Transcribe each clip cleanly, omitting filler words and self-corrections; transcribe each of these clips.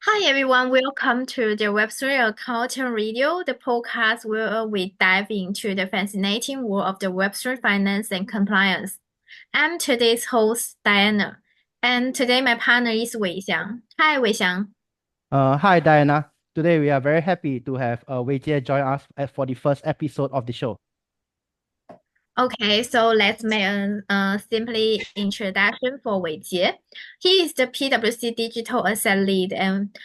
Hi everyone, welcome to the Web3 Accounting Radio, the podcast where we dive into the fascinating world of the Web3 finance and compliance. I'm today's host, Diana, and today my partner is Wei Xiang. Hi, Wei Xiang. Hi, Diana. Today we are very happy to have Wei Jie join us for the first episode of the show. Okay, so let's make a simply introduction for Wei Jie. He is the PwC Digital Asset Lead, and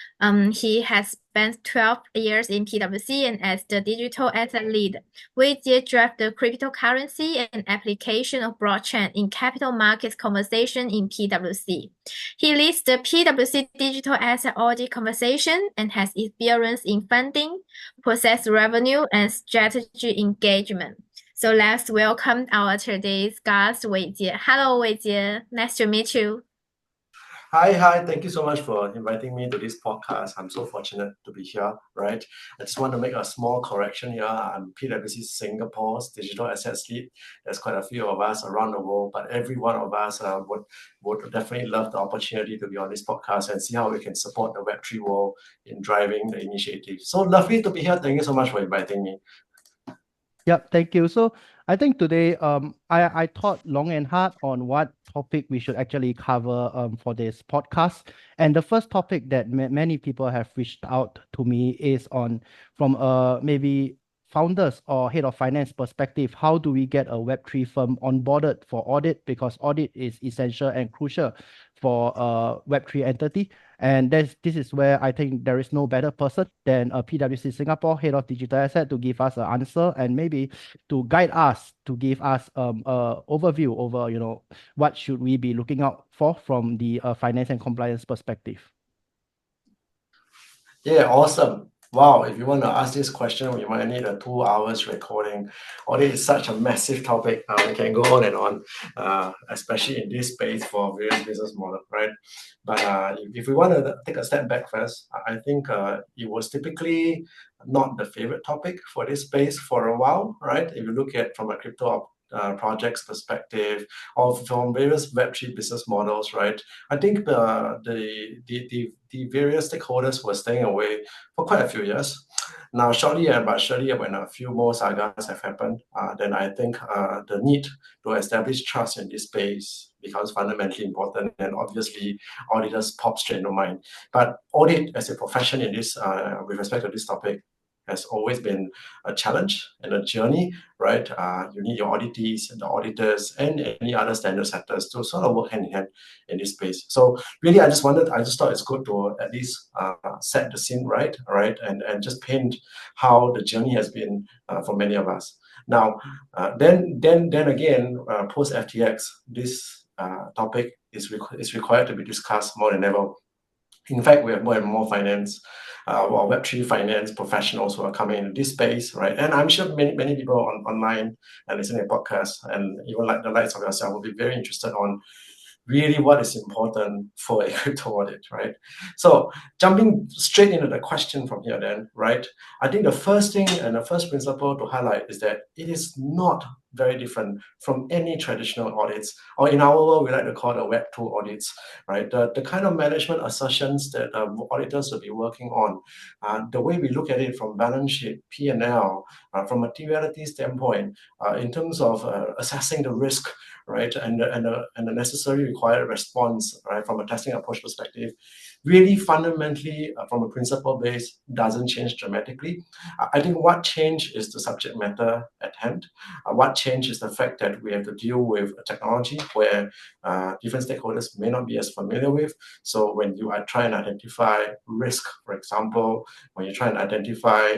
he has spent 12 years in PwC and as the Digital Asset Lead. Wei Jie drives the cryptocurrency and application of blockchain in capital markets conversation in PwC. He leads the PwC Digital Asset Audit conversation and has experience in funding, process revenue, and strategy engagement. So let's welcome our today's guest, Wei Jie. Hello, Wei Jie. Nice to meet you. Hi. Thank you so much for inviting me to this podcast. I'm so fortunate to be here, right? I just want to make a small correction here. I'm PwC Singapore's digital assets lead. There's quite a few of us around the world, but every one of us would definitely love the opportunity to be on this podcast and see how we can support the Web3 world in driving the initiative. So lovely to be here. Thank you so much for inviting me. Yep, thank you. So I think today I thought long and hard on what topic we should actually cover for this podcast. And the first topic that many people have reached out to me is on from maybe founders or head of finance perspective, how do we get a Web3 firm onboarded for audit? Because audit is essential and crucial for a Web3 entity. And this is where I think there is no better person than a PwC Singapore head of digital asset to give us an answer and maybe to guide us, to give us a overview over, what should we be looking out for from the finance and compliance perspective. Yeah, awesome. Wow, if you want to ask this question, we might need a 2 hours recording. Audit is such a massive topic. We can go on and on, especially in this space for various business models, right? But if we want to take a step back first, I think it was typically not the favorite topic for this space for a while, right? If you look at from a crypto projects perspective or from various Web3 business models, right? I think the various stakeholders were staying away for quite a few years. Now, shortly but surely, when a few more sagas have happened, then I think the need to establish trust in this space becomes fundamentally important, and obviously auditors pop straight into mind. But audit as a profession in this, with respect to this topic, has always been a challenge and a journey, right? You need your auditees and the auditors and any other standard setters to sort of work hand in hand in this space. So really, I just thought it's good to at least set the scene right, and just paint how the journey has been for many of us. Now, then again, post FTX, this topic is required to be discussed more than ever. In fact, we have more and more finance or Web3 finance professionals who are coming into this space, right? And I'm sure many people online and listening to podcasts and even like the likes of yourself will be very interested on really what is important for a crypto audit, right? So jumping straight into the question from here then, right? I think the first thing and the first principle to highlight is that it is not very different from any traditional audits, or in our world, we like to call the Web2 audits, right? The kind of management assertions that auditors will be working on, the way we look at it from balance sheet, P&L, from materiality standpoint, in terms of assessing the risk, right, and the necessary required response, right, from a testing approach perspective, really fundamentally from a principle base doesn't change dramatically. I think what changed is the subject matter at hand. What changed is the fact that we have to deal with a technology where different stakeholders may not be as familiar with. So when you are trying to identify risk, for example, when you're trying to identify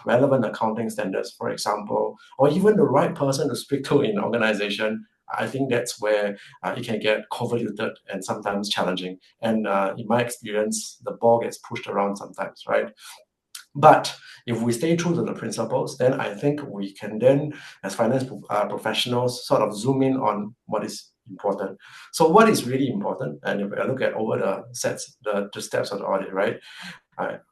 relevant accounting standards, for example, or even the right person to speak to in an organization, I think that's where it can get convoluted and sometimes challenging. And in my experience, the ball gets pushed around sometimes, right? But if we stay true to the principles, then I think we can then, as finance professionals, sort of zoom in on what is important. So what is really important? And if I look at over the steps of the audit, right?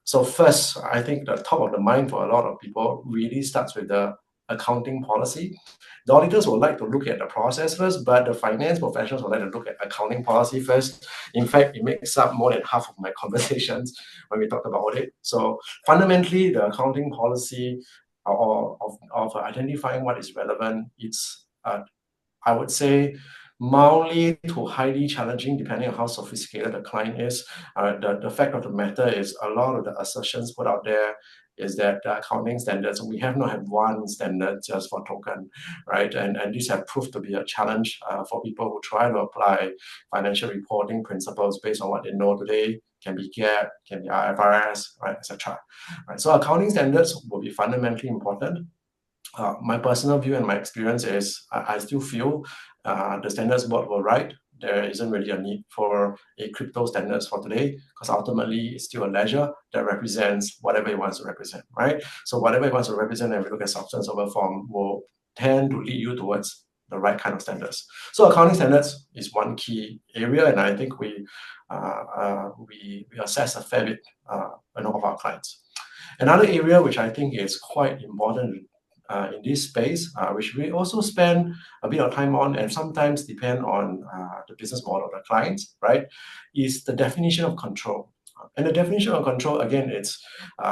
So first, I think the top of the mind for a lot of people really starts with the accounting policy. The auditors would like to look at the process first, but the finance professionals would like to look at accounting policy first. In fact, it makes up more than half of my conversations when we talk about audit. So fundamentally, the accounting policy of identifying what is relevant, it's I would say mildly to highly challenging, depending on how sophisticated the client is. The fact of the matter is a lot of the assertions put out there is that the accounting standards, we have not had one standard just for token, right? And these have proved to be a challenge for people who try to apply financial reporting principles based on what they know today, can be GAAP, can be IFRS, right, etc. Right? So accounting standards will be fundamentally important. My personal view and my experience is I still feel the standards board were right. There isn't really a need for a crypto standards for today because ultimately it's still a ledger that represents whatever it wants to represent, right? So whatever it wants to represent, and we look at substance over form, will tend to lead you towards the right kind of standards. So accounting standards is one key area, and I think we assess a fair bit of our clients. Another area which I think is quite important in this space, which we also spend a bit of time on and sometimes depend on the business model of the clients, right, is the definition of control. And the definition of control, again, it's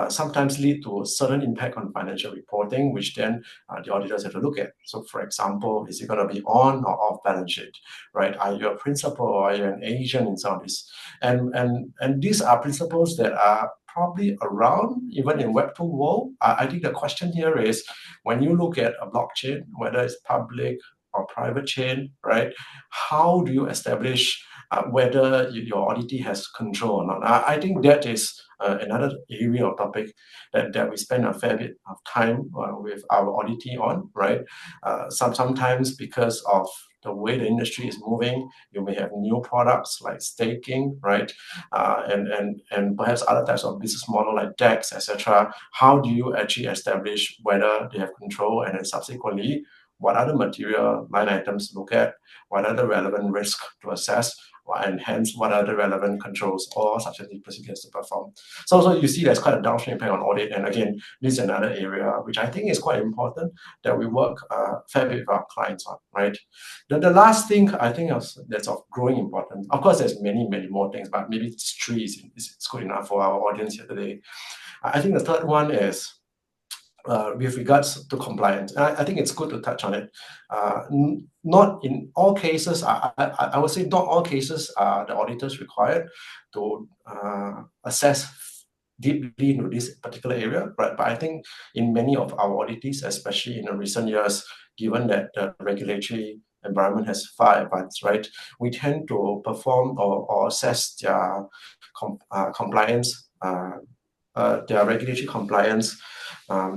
sometimes lead to a certain impact on financial reporting, which then the auditors have to look at. So, for example, is it going to be on or off balance sheet, right? Are you a principal or are you an agent in some of this? And these are principles that are probably around even in Web2 world. I think the question here is when you look at a blockchain, whether it's public or private chain, right? How do you establish whether your auditee has control or not? I think that is another area of topic that we spend a fair bit of time with our auditee on, right? Sometimes because of the way the industry is moving, you may have new products like staking, right? And perhaps other types of business model like DEX, etc. How do you actually establish whether they have control, and then subsequently, what other material line items to look at, what are the relevant risk to assess, and hence what are the relevant controls or substantive procedures to perform. So you see there's quite a downstream impact on audit. And again, this is another area which I think is quite important that we work fair bit with our clients on, right? The last thing I think that's of growing importance, of course, there's many more things, but maybe it's three is good enough for our audience here today. I think the third one is with regards to compliance. I think it's good to touch on it. Not in all cases, I would say not all cases are the auditors required to assess deeply into this particular area, right? But I think in many of our auditees, especially in the recent years, given that the regulatory environment has far advanced, right? We tend to perform or assess their compliance, their regulatory compliance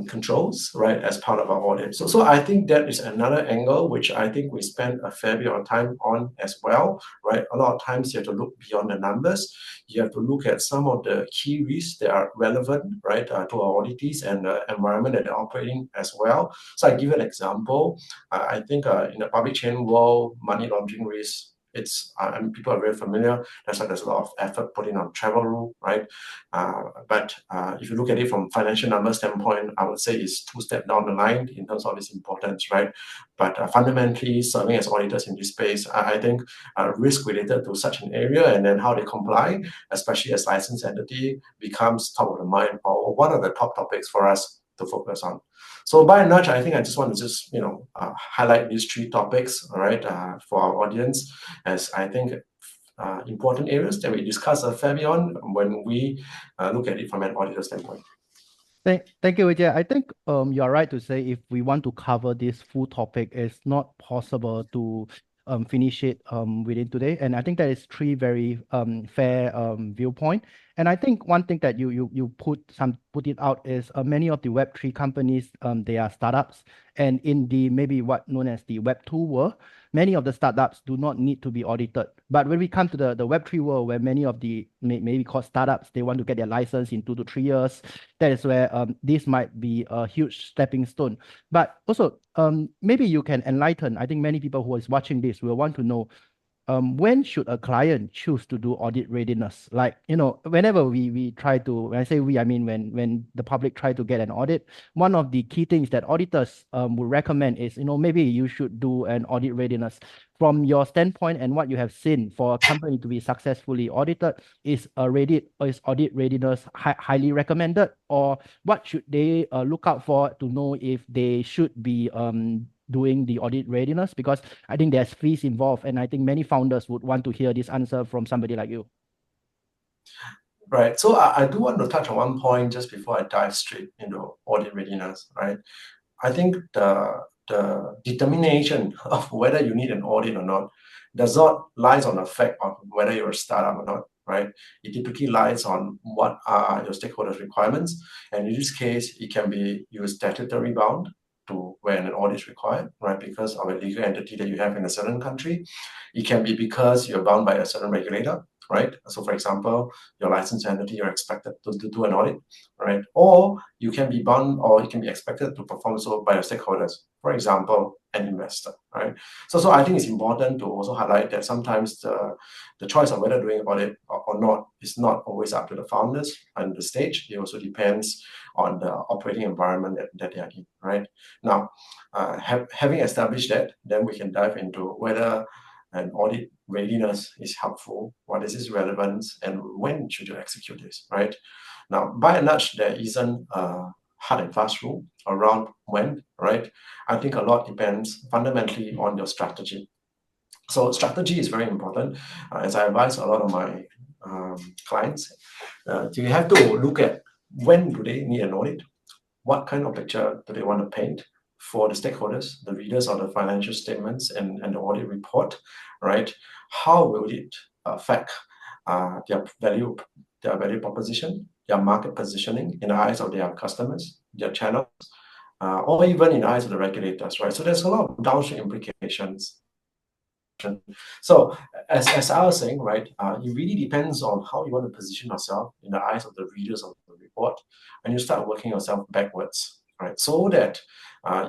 controls, right, as part of our audit. So I think that is another angle which I think we spend a fair bit of time on as well, right? A lot of times you have to look beyond the numbers. You have to look at some of the key risks that are relevant, right, to our auditees and the environment that they're operating as well. So I give you an example. I think in the public chain world, money laundering risk, and people are very familiar. That's why there's a lot of effort put in on travel rule, right? But if you look at it from financial numbers standpoint, I would say it's two steps down the line in terms of its importance, right? But fundamentally, serving as auditors in this space, I think risk related to such an area and then how they comply, especially as licensed entity, becomes top of the mind or one of the top topics for us to focus on. So by and large, I think I just want to highlight these three topics, all right, for our audience, as I think important areas that we discuss a fair bit on when we look at it from an auditor standpoint. Thank you, Wei Jie. I think you are right to say if we want to cover this full topic, it's not possible to finish it within today. And I think that is three very fair viewpoint. And I think one thing that you put it out is many of the Web3 companies, they are startups, and in the maybe what known as the Web2 world, many of the startups do not need to be audited. But when we come to the Web3 world, where many of the maybe called startups, they want to get their license in 2 to 3 years, that is where this might be a huge stepping stone. But also, maybe you can enlighten, I think many people who is watching this will want to know, when should a client choose to do audit readiness? Like, whenever we try to, when I say we, I mean when the public try to get an audit, one of the key things that auditors would recommend is, maybe you should do an audit readiness. From your standpoint and what you have seen for a company to be successfully audited, is audit readiness highly recommended, or what should they look out for to know if they should be doing the audit readiness? Because I think there's fees involved, and I think many founders would want to hear this answer from somebody like you. Right. So I do want to touch on one point just before I dive straight into audit readiness, right? I think the determination of whether you need an audit or not does not lies on the fact of whether you're a startup or not, right? It typically lies on what are your stakeholders' requirements. And in this case, it can be you're statutory bound to when an audit is required, right? Because of a legal entity that you have in a certain country. It can be because you're bound by a certain regulator, right? So for example, your licensed entity, you're expected to do an audit, right? Or you can be bound, or you can be expected to perform so by your stakeholders, for example, an investor, right? So I think it's important to also highlight that sometimes the choice of whether doing audit or not is not always up to the founders and the stage. It also depends on the operating environment that they are in, right? Now, having established that, then we can dive into whether an audit readiness is helpful, what is its relevance, and when should you execute this, right? Now, by and large, there isn't a hard and fast rule around when, right? I think a lot depends fundamentally on your strategy. So strategy is very important. As I advise a lot of my clients, you have to look at when do they need an audit, what kind of picture do they want to paint for the stakeholders, the readers of the financial statements and the audit report, right? How will it affect their value proposition, their market positioning in the eyes of their customers, their channels, or even in the eyes of the regulators, right? So there's a lot of downstream implications. So as I was saying, right, it really depends on how you want to position yourself in the eyes of the readers of the report, and you start working yourself backwards, right? So that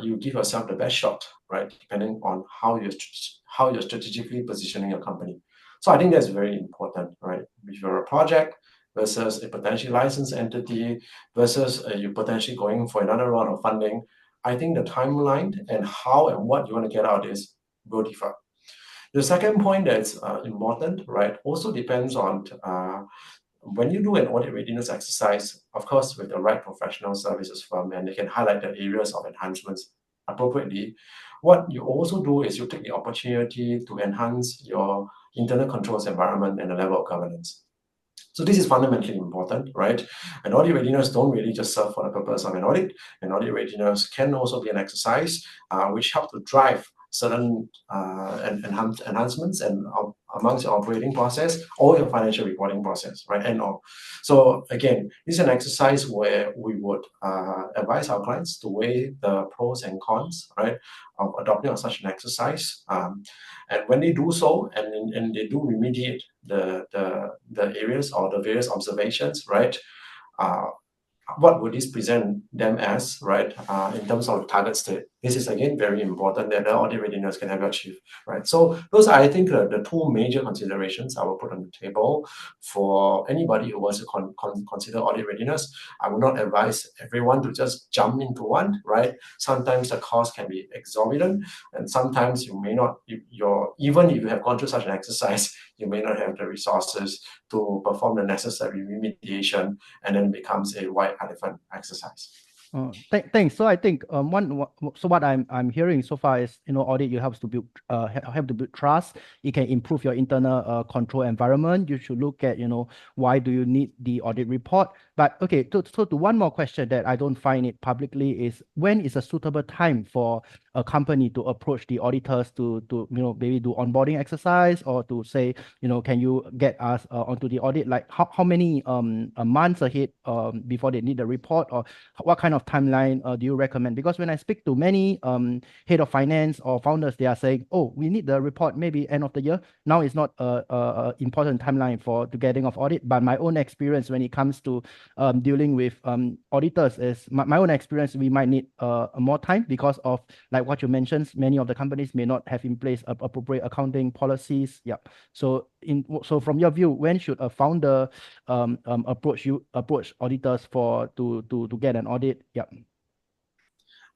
you give yourself the best shot, right? Depending on how you're strategically positioning your company. So I think that's very important, right? If you're a project versus a potentially licensed entity versus you potentially going for another round of funding, I think the timeline and how and what you want to get out is will differ. The second point that's important, right, also depends on when you do an audit readiness exercise, of course, with the right professional services firm, and they can highlight the areas of enhancements appropriately. What you also do is you take the opportunity to enhance your internal controls environment and the level of governance. So this is fundamentally important, right? And audit readiness don't really just serve for the purpose of an audit. And audit readiness can also be an exercise which helps to drive certain enhancements and amongst your operating process or your financial reporting process, right? And all. So again, this is an exercise where we would advise our clients to weigh the pros and cons, right, of adopting such an exercise. And when they do so, and they do remediate the areas or the various observations, right? What would this present them as, right? In terms of target state, this is again very important that the audit readiness can have achieved, right? So those are, I think, the two major considerations I will put on the table for anybody who wants to consider audit readiness. I would not advise everyone to just jump into one, right? Sometimes the cost can be exorbitant, and sometimes you may not. Even if you have gone through such an exercise, you may not have the resources to perform the necessary remediation, and then becomes a white elephant exercise. Thanks. So I think what I'm hearing so far is, audit you help to build trust. It can improve your internal control environment. You should look at why do you need the audit report. But okay, so to one more question that I don't find it publicly is, when is a suitable time for a company to approach the auditors to maybe do onboarding exercise, or to say, can you get us onto the audit? Like how many months ahead before they need the report, or what kind of timeline do you recommend? Because when I speak to many head of finance or founders, they are saying, oh, we need the report maybe end of the year. Now it's not a important timeline to getting of audit. But my own experience when it comes to dealing with auditors is my own experience, we might need more time because of like like what you mentioned, many of the companies may not have in place appropriate accounting policies. Yeah. So from your view, when should a founder approach auditors to get an audit? Yeah.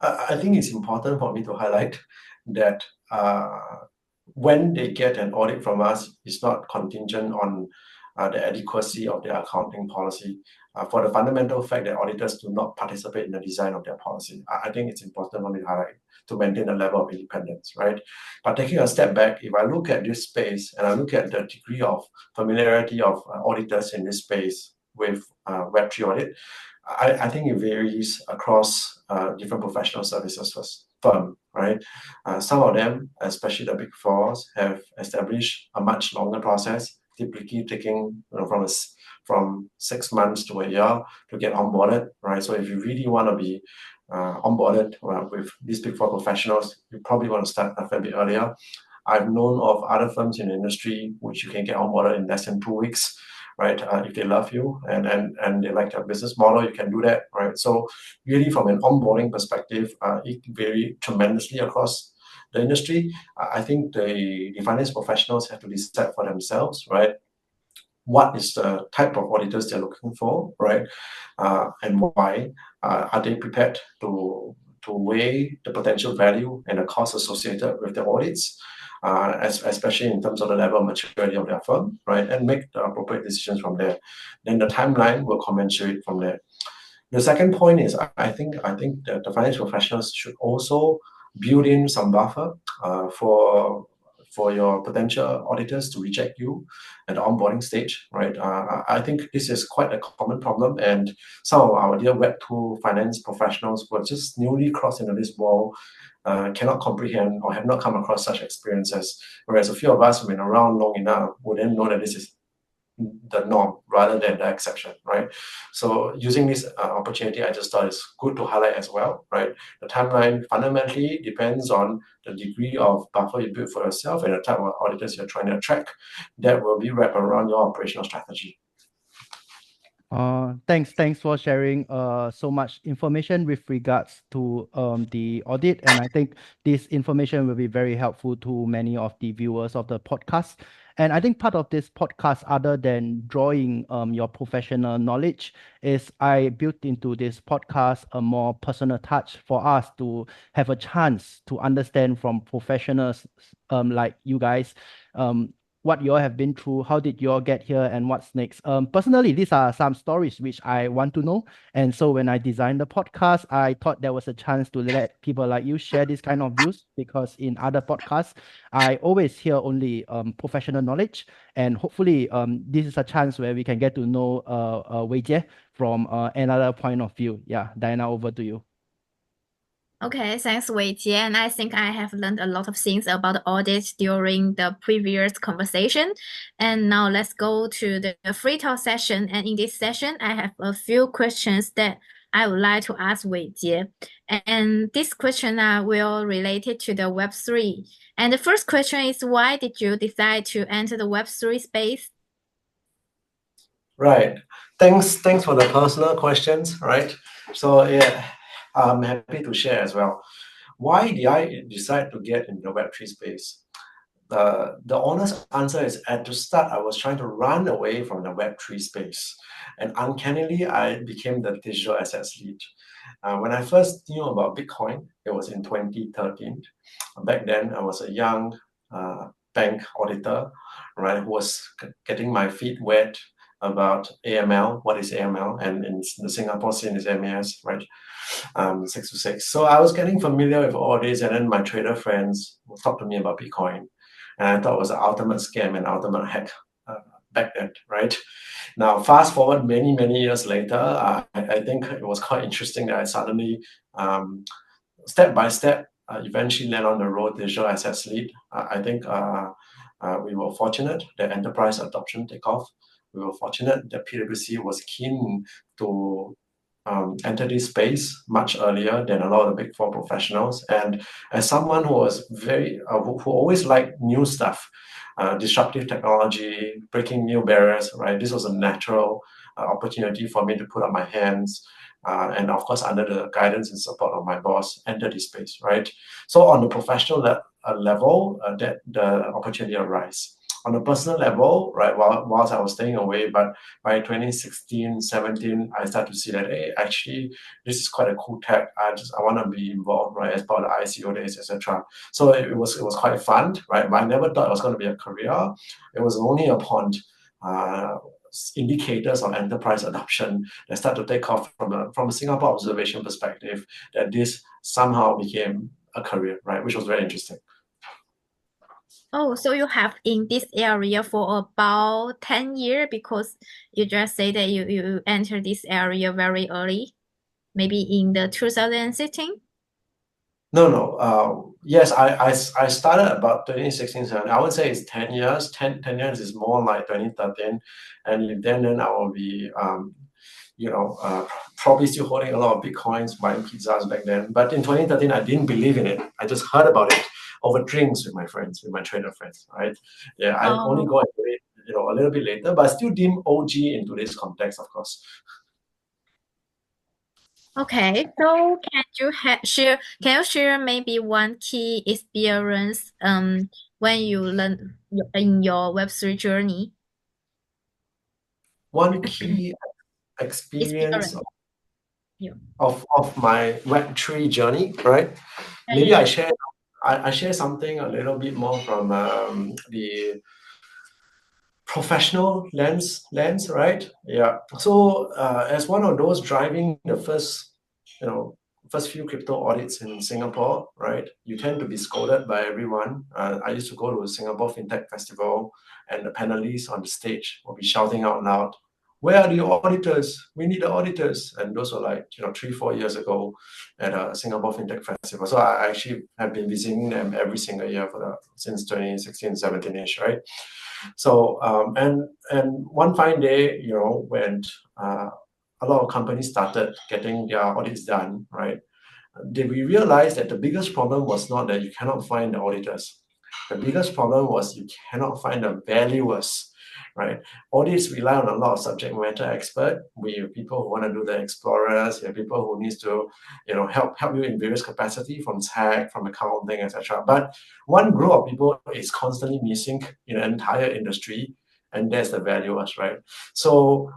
I think it's important for me to highlight that when they get an audit from us, it's not contingent on the adequacy of their accounting policy. For the fundamental fact that auditors do not participate in the design of their policy, I think it's important for me to highlight to maintain a level of independence, right? But taking a step back, if I look at this space and I look at the degree of familiarity of auditors in this space with Web3 audit, I think it varies across different professional services firm, right? Some of them, especially the big fours, have established a much longer process, typically taking from 6 months to a year to get onboarded, right? So if you really want to be onboarded with these big four professionals, you probably want to start a fair bit earlier. I've known of other firms in the industry which you can get onboarded in less than 2 weeks, right? If they love you and they like your business model, you can do that, right? So really from an onboarding perspective, it varies tremendously across the industry. I think the finance professionals have to decide for themselves, right? What is the type of auditors they're looking for, right? And why? Are they prepared to weigh the potential value and the cost associated with the audits, especially in terms of the level of maturity of their firm, right? And make the appropriate decisions from there. Then the timeline will commensurate from there. The second point is I think that the finance professionals should also build in some buffer for your potential auditors to reject you at the onboarding stage, right? I think this is quite a common problem, and some of our dear Web2 finance professionals who are just newly crossed into this world cannot comprehend or have not come across such experiences, whereas a few of us who've been around long enough would then know that this is the norm rather than the exception, right? So using this opportunity, I just thought it's good to highlight as well, right? The timeline fundamentally depends on the degree of buffer you build for yourself and the type of auditors you're trying to attract that will be wrapped around your operational strategy. Thanks for sharing so much information with regards to the audit, and I think this information will be very helpful to many of the viewers of the podcast. And I think part of this podcast, other than drawing your professional knowledge, is I built into this podcast a more personal touch for us to have a chance to understand from professionals like you guys what you all have been through, how did you all get here, and what's next. Personally, these are some stories which I want to know. And so when I designed the podcast, I thought there was a chance to let people like you share this kind of views, because in other podcasts, I always hear only professional knowledge. And hopefully, this is a chance where we can get to know Wei Jie from another point of view. Yeah, Diana, over to you. Okay, thanks, Wei Jie. And I think I have learned a lot of things about audit during the previous conversation. And now let's go to the free talk session. And in this session, I have a few questions that I would like to ask Wei Jie. And these questions are well related to the Web3. And the first question is, why did you decide to enter the Web3 space? Right. Thanks for the personal questions, right? So yeah, I'm happy to share as well. Why did I decide to get into the Web3 space? The honest answer is, at the start, I was trying to run away from the Web3 space. And uncannily, I became the digital assets lead. When I first knew about Bitcoin, it was in 2013. Back then, I was a young bank auditor, right, who was getting my feet wet about AML, what is AML, and in the Singapore scene is MAS, right? 626. So I was getting familiar with all this, and then my trader friends would talk to me about Bitcoin, and I thought it was the ultimate scam and ultimate hack back then, right? Now, fast forward many years later, I think it was quite interesting that I suddenly, step by step, eventually land on the road digital assets lead. I think we were fortunate that enterprise adoption take off. We were fortunate that PwC was keen to enter this space much earlier than a lot of the big four professionals. And as someone who was who always liked new stuff, disruptive technology, breaking new barriers, right? This was a natural opportunity for me to put up my hands and of course under the guidance and support of my boss, entered this space, right? So on the professional level, that the opportunity arose. On a personal level, right, whilst I was staying away, but by 2016, 17, I started to see that, hey, actually, this is quite a cool tech. I want to be involved, right, as part of the ICO days, etc. So it was quite fun, right? But I never thought it was going to be a career. It was only upon indicators of enterprise adoption that start to take off from a Singapore observation perspective that this somehow became a career, right? Which was very interesting. Oh, so you have in this area for about 10 years because you just say that you entered this area very early, maybe in the 2016? No. Yes, I started about 2016, 17. I would say it's 10 years. 10 years is more like 2013. And then I will be, probably still holding a lot of Bitcoins, buying pizzas back then. But in 2013, I didn't believe in it. I just heard about it over drinks with my friends, with my trader friends, right? Yeah, I only got into it, a little bit later, but I still deem OG in today's context, of course. Okay, so can you share maybe one key experience when you learn in your Web3 journey? One key experience Experience. Yeah. of my Web3 journey, right? Maybe Yeah. I share something a little bit more from the professional lens, right? Yeah. So as one of those driving the first few crypto audits in Singapore, right? You tend to be scolded by everyone. I used to go to a Singapore FinTech Festival, and the panelists on the stage will be shouting out loud, "Where are the auditors? We need the auditors!" And those were like 3-4 years ago at a Singapore FinTech Festival. So I actually have been visiting them every single year since 2016, 17ish, right? So and one fine day, when a lot of companies started getting their audits done, right? We realized that the biggest problem was not that you cannot find the auditors. The biggest problem was you cannot find the valuers, right? Audits rely on a lot of subject matter expert. We have people who want to do the explorers. We have people who needs to, help you in various capacity from tech, from accounting, etc. But one group of people is constantly missing in the entire industry, and that's the valuers, right? So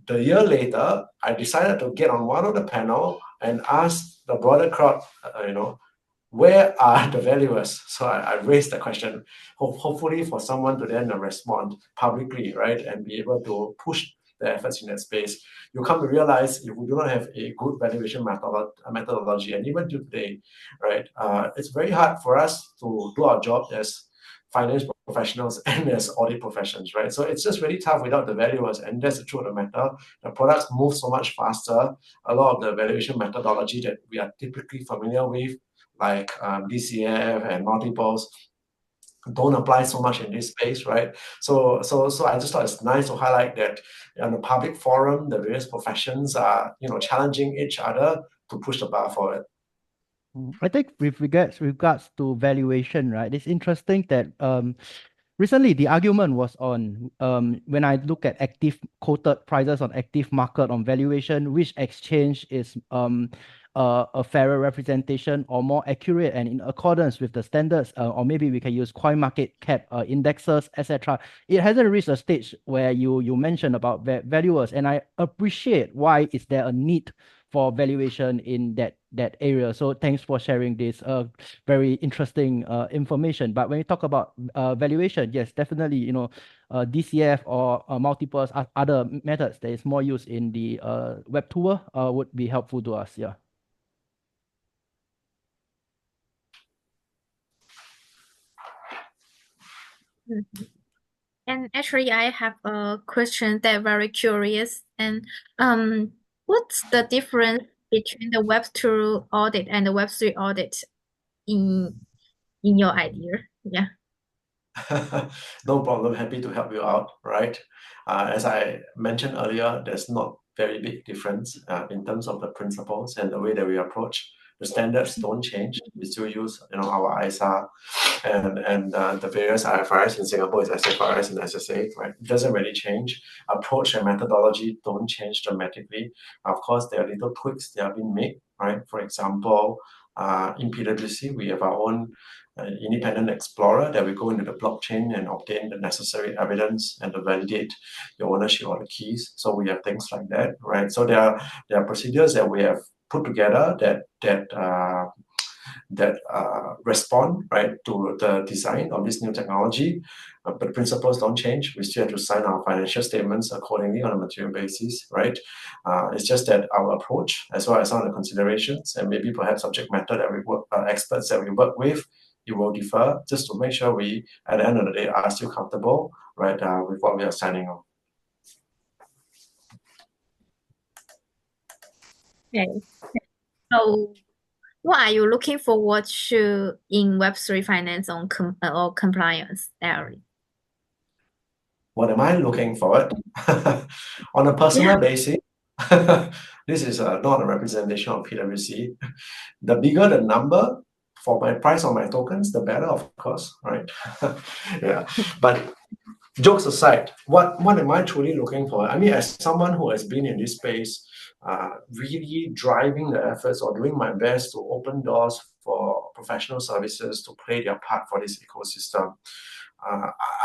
the year later, I decided to get on one of the panel and ask the broader crowd, where are the valuers? So I raised the question, hopefully for someone to then respond publicly, right, and be able to push the efforts in that space. You come to realize if we do not have a good valuation methodology, and even to today, right, it's very hard for us to do our job as finance professionals and as audit professions, right? So it's just really tough without the valuers, and that's the truth of the matter. The products move so much faster. A lot of the valuation methodology that we are typically familiar with, like DCF and multiples, don't apply so much in this space, right? So I just thought it's nice to highlight that on the public forum, the various professions are challenging each other to push the bar forward. I think with regards to valuation, right? It's interesting that recently the argument was on when I look at active quoted prices on active market on valuation, which exchange is a fairer representation or more accurate and in accordance with the standards, or maybe we can use coin market cap indexes, etc. It hasn't reached a stage where you mentioned about valuers, and I appreciate why is there a need for valuation in that area. So thanks for sharing this very interesting information. But when you talk about valuation, yes, definitely, DCF or multiples other methods that is more used in the web tour would be helpful to us. Yeah. And actually, I have a question that very curious. And what's the difference between the Web2 audit and the Web3 audit in your idea? Yeah. No problem. Happy to help you out, right? As I mentioned earlier, there's not very big difference in terms of the principles and the way that we approach The standards don't change. We still use, our ISA and the various IFRS in Singapore is SFRS and SSA, right? It doesn't really change. Approach and methodology don't change dramatically. Of course, there are little tweaks that have been made, right? For example, in PwC, we have our own independent explorer that we go into the blockchain and obtain the necessary evidence and to validate your ownership of the keys. So we have things like that, right? So there are procedures that we have put together that respond, right, to the design of this new technology, but principles don't change. We still have to sign our financial statements accordingly on a material basis, right? It's just that our approach, as well as some of the considerations, and maybe perhaps subject matter that we work, experts that we work with, it will differ, just to make sure we, at the end of the day, are still comfortable, right, with what we are signing on. Okay. So what are you looking forward to in Web3 finance or compliance area? What am I looking forward? On a personal basis, this is not a representation of PwC. The bigger the number for my price on my tokens, the better, of course, right? Yeah. But jokes aside, what am I truly looking for? I mean, as someone who has been in this space, really driving the efforts or doing my best to open doors for professional services to play their part for this ecosystem.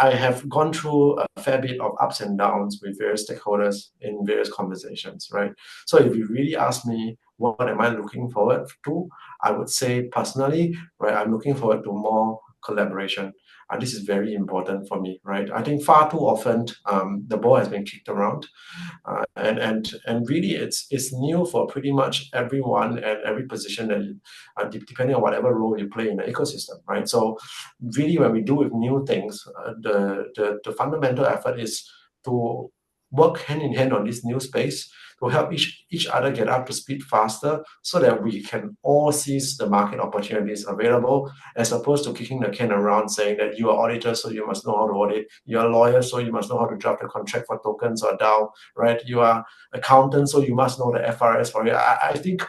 I have gone through a fair bit of ups and downs with various stakeholders in various conversations, right? So if you really ask me, what am I looking forward to? I would say personally, right, I'm looking forward to more collaboration. This is very important for me, right? I think far too often the ball has been kicked around, and really it's new for pretty much everyone and every position that depending on whatever role you play in the ecosystem, right? So really, when we do with new things, the fundamental effort is to work hand in hand on this new space to help each other get up to speed faster so that we can all seize the market opportunities available, as opposed to kicking the can around saying that you are auditor, so you must know how to audit. You are a lawyer, so you must know how to draft a contract for tokens or DAO, right? You are accountant, so you must know the FRS for it. I think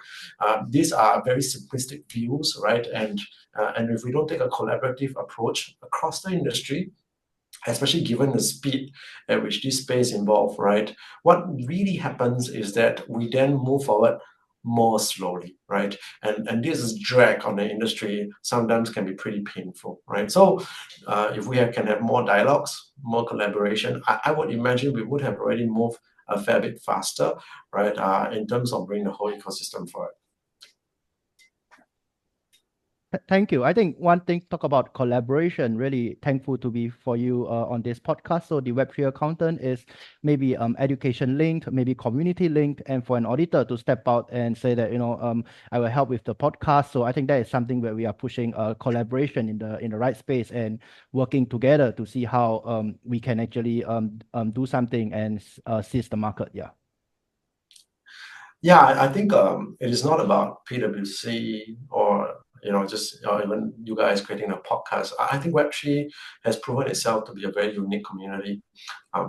these are very simplistic views, right? And if we don't take a collaborative approach across the industry, especially given the speed at which this space involves, right? What really happens is that we then move forward more slowly, right? And this drag on the industry sometimes can be pretty painful, right? So if we can have more dialogues, more collaboration, I would imagine we would have already moved a fair bit faster, right? In terms of bringing the whole ecosystem forward. Thank you. I think one thing, talk about collaboration, really thankful to be for you on this podcast. So the Web3 accountant is maybe education linked, maybe community linked, and for an auditor to step out and say that, I will help with the podcast. So I think that is something where we are pushing collaboration in the right space and working together to see how we can actually do something and seize the market. Yeah. Yeah, I think it is not about PwC or just even you guys creating a podcast. I think Web3 has proven itself to be a very unique community.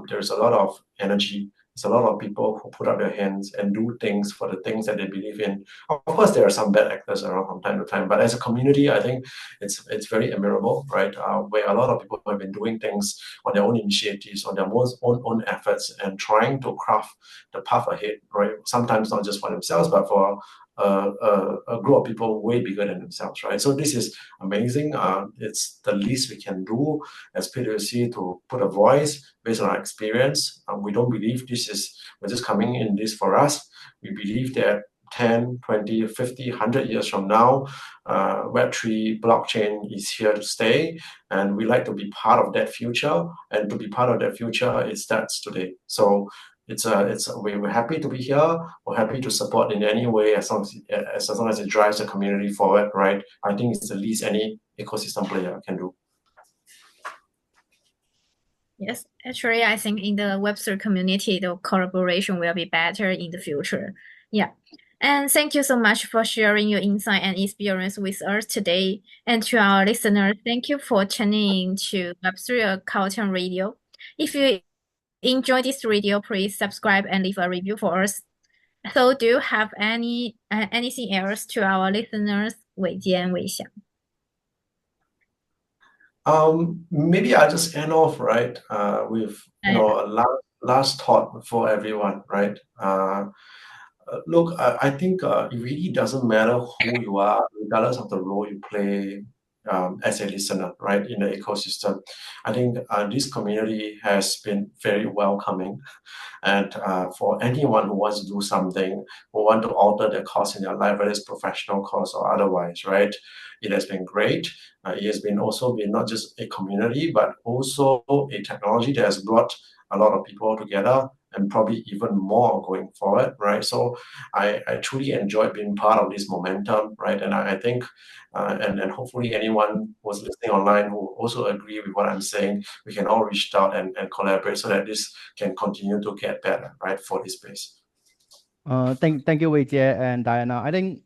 There's a lot of energy. There's a lot of people who put up their hands and do things for the things that they believe in. Of course, there are some bad actors around from time to time, but as a community, I think it's very admirable, right? Where a lot of people have been doing things on their own initiatives, on their own efforts, and trying to craft the path ahead, right? Sometimes not just for themselves, but for a group of people way bigger than themselves, right? So this is amazing. It's the least we can do as PwC to put a voice based on our experience. We don't believe we're just coming in this for us. We believe that 10, 20, 50, 100 years from now, Web3 blockchain is here to stay, and we like to be part of that future. And to be part of that future, it starts today. So we're happy to be here. We're happy to support in any way as long as it drives the community forward, right? I think it's the least any ecosystem player can do. Yes, actually, I think in the Web3 community, the collaboration will be better in the future. Yeah. And thank you so much for sharing your insight and experience with us today. And to our listeners, thank you for tuning in to Web3 Accountant Radio. If you enjoyed this video, please subscribe and leave a review for us. So do you have anything else to our listeners, Wei Jie and Wei Xiang? Maybe I'll just end off right with a last thought for everyone, right? Look, I think it really doesn't matter who you are, regardless of the role you play as a listener, right, in the ecosystem. I think this community has been very welcoming. And for anyone who wants to do something, who want to alter their course in their life, whether it's professional course or otherwise, right? It has been great. It has been also been not just a community, but also a technology that has brought a lot of people together and probably even more going forward, right? So I truly enjoyed being part of this momentum, right? And I think, and hopefully anyone who's listening online who also agree with what I'm saying, we can all reach out and collaborate so that this can continue to get better, right, for this space. Thank you, Wei Jie and Diana. I think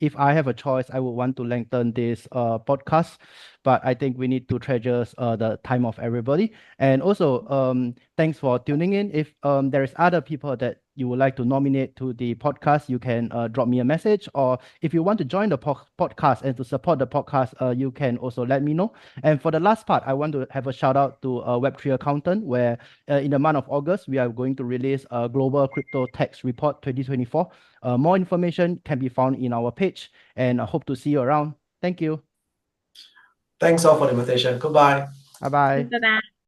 if I have a choice, I would want to lengthen this podcast, but I think we need to treasure the time of everybody. And also, thanks for tuning in. If there is other people that you would like to nominate to the podcast, you can drop me a message, or if you want to join the podcast and to support the podcast, you can also let me know. And for the last part, I want to have a shout out to Web3 Accountant, where in the month of August, we are going to release a Global Crypto Tax Report 2024. More information can be found in our page, and I hope to see you around. Thank you. Thanks all for the invitation. Goodbye. Bye-bye. Bye-bye.